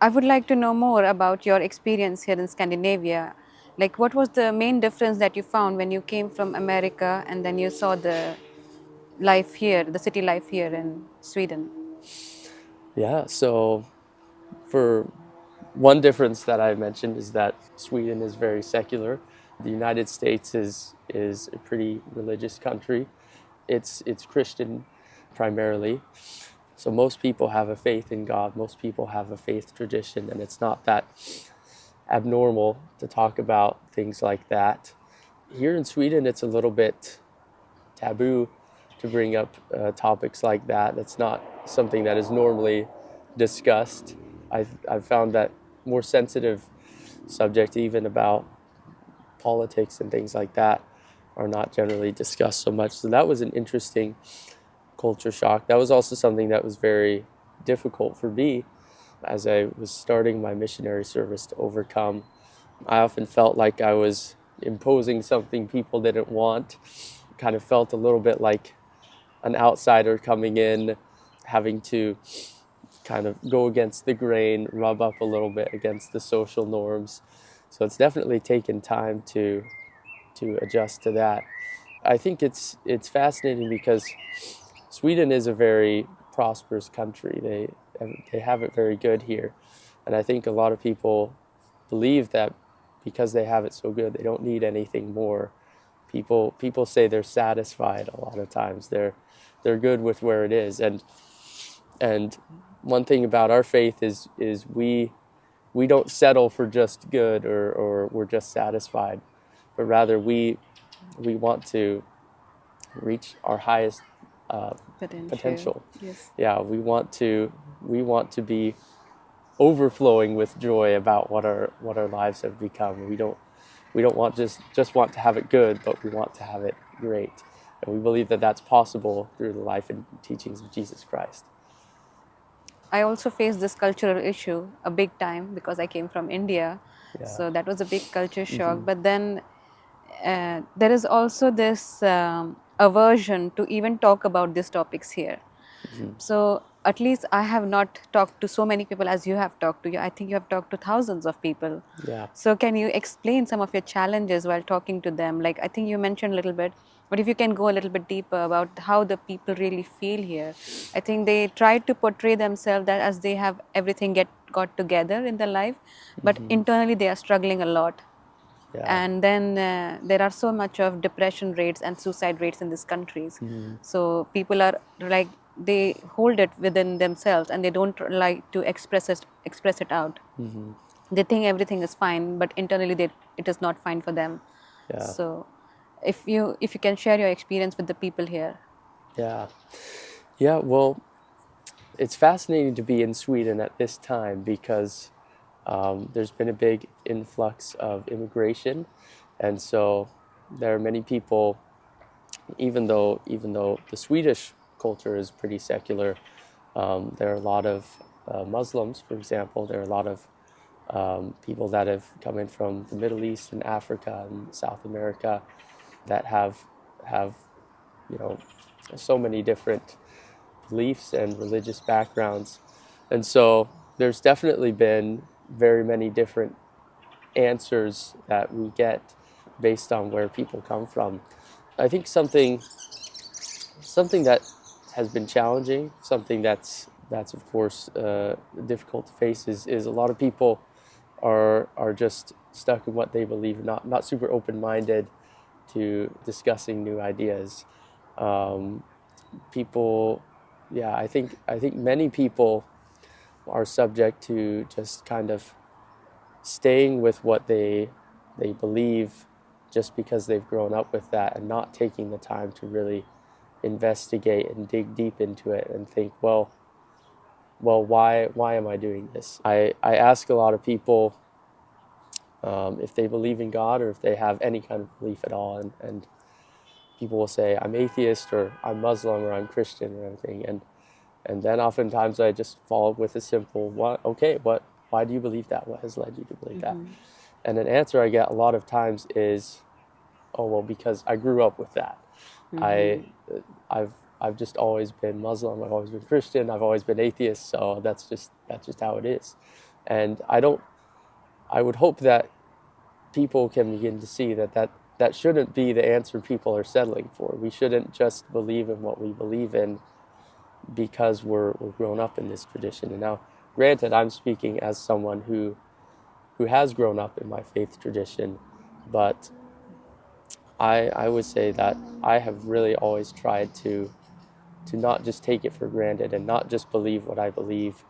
I would like to know more about your experience here in Scandinavia. Like, what was the main difference that you found when you came from America and then you saw the life here, the city life here in Sweden? Yeah, so for one difference that I mentioned is that Sweden is very secular. The United States is a pretty religious country. It's Christian primarily. So most people have a faith in God. Most people have a faith tradition, and it's not that abnormal to talk about things like that. Here in Sweden, it's a little bit taboo to bring up topics like that. That's not something that is normally discussed. I've found that more sensitive subjects, even about politics and things like that, are not generally discussed so much. So that was an interesting culture shock. That was also something that was very difficult for me as I was starting my missionary service to overcome. I often felt like I was imposing something people didn't want. Kind of felt a little bit like an outsider coming in, having to kind of go against the grain, rub up a little bit against the social norms. So it's definitely taken time to adjust to that. I think it's fascinating because Sweden is a very prosperous country. They have it very good here, and I think a lot of people believe that because they have it so good, they don't need anything more. People say they're satisfied a lot of times. They're good with where it is, and one thing about our faith is we don't settle for just good or we're just satisfied, but rather we want to reach our highest potential. Yes. Yeah, we want to be overflowing with joy about what our lives have become. We don't want just want to have it good, but we want to have it great, and we believe that that's possible through the life and teachings of Jesus Christ. I also faced this cultural issue a big time because I came from India. Yeah. So that was a big culture shock. Mm-hmm. But then there is also this aversion to even talk about these topics here. Mm-hmm. So at least I have not talked to so many people as you have talked to. I think you have talked to thousands of people. Yeah. So can you explain some of your challenges while talking to them? Like I think you mentioned a little bit, but if you can go a little bit deeper about how the people really feel here. I think they try to portray themselves that as they have everything got together in their life, but Mm-hmm. internally they are struggling a lot. Yeah. And then there are so much of depression rates and suicide rates in these countries. Mm-hmm. So people are like they hold it within themselves and they don't like to express it out. Mm-hmm. They think everything is fine, but internally it is not fine for them. Yeah. So if you can share your experience with the people here. Yeah. Yeah. Well, it's fascinating to be in Sweden at this time because there's been a big influx of immigration, and so there are many people. Even though the Swedish culture is pretty secular, there are a lot of Muslims, for example. There are a lot of people that have come in from the Middle East and Africa and South America that have you know so many different beliefs and religious backgrounds, and so there's definitely been very many different answers that we get based on where people come from. I think something that has been challenging, something that's of course difficult to face is a lot of people are just stuck in what they believe, not super open-minded to discussing new ideas. Um, people, yeah, I think many people are subject to just kind of staying with what they believe just because they've grown up with that and not taking the time to really investigate and dig deep into it and think, well, why am I doing this? I ask a lot of people if they believe in God or if they have any kind of belief at all, and people will say, I'm atheist or I'm Muslim or I'm Christian or anything, and then oftentimes I just follow up with a simple, why do you believe that? What has led you to believe that? And an answer I get a lot of times is, oh, well, because I grew up with that. I've just always been Muslim. I've always been Christian. I've always been atheist. So that's just how it is. And I would hope that people can begin to see that shouldn't be the answer people are settling for. We shouldn't just believe in what we believe in because we're grown up in this tradition. And now, granted, I'm speaking as someone who has grown up in my faith tradition, but I would say that I have really always tried to not just take it for granted and not just believe what I believe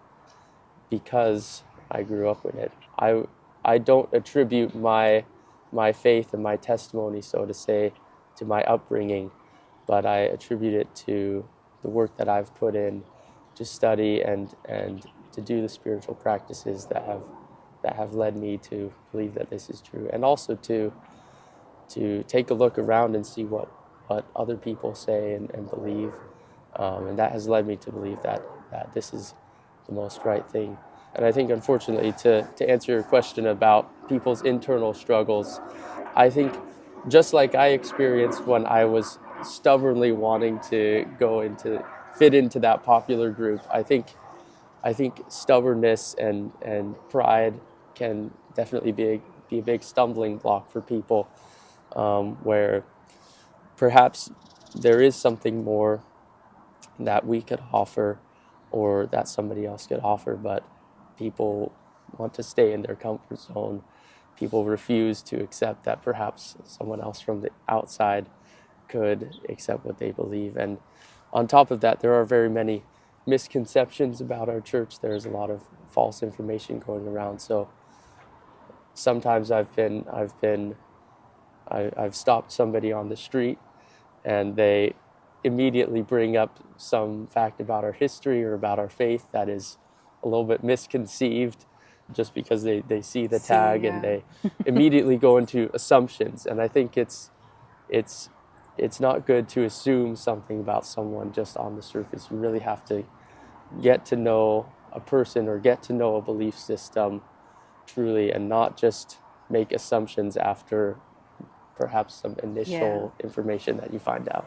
because I grew up with it. I don't attribute my faith and my testimony, so to say, to my upbringing, but I attribute it to the work that I've put in to study and to do the spiritual practices that have led me to believe that this is true, and also to take a look around and see what other people say and believe, and that has led me to believe that this is the most right thing. And I think, unfortunately, to answer your question about people's internal struggles, I think just like I experienced when I was stubbornly wanting to fit into that popular group, I think stubbornness and pride can definitely be a big stumbling block for people, where perhaps there is something more that we could offer or that somebody else could offer, but people want to stay in their comfort zone. People refuse to accept that perhaps someone else from the outside could accept what they believe. And on top of that, there are very many misconceptions about our church. There's a lot of false information going around. So sometimes I've stopped somebody on the street and they immediately bring up some fact about our history or about our faith that is a little bit misconceived, just because they see the tag and they immediately go into assumptions. And I think it's not good to assume something about someone just on the surface. You really have to get to know a person or get to know a belief system truly, and not just make assumptions after perhaps some initial information that you find out.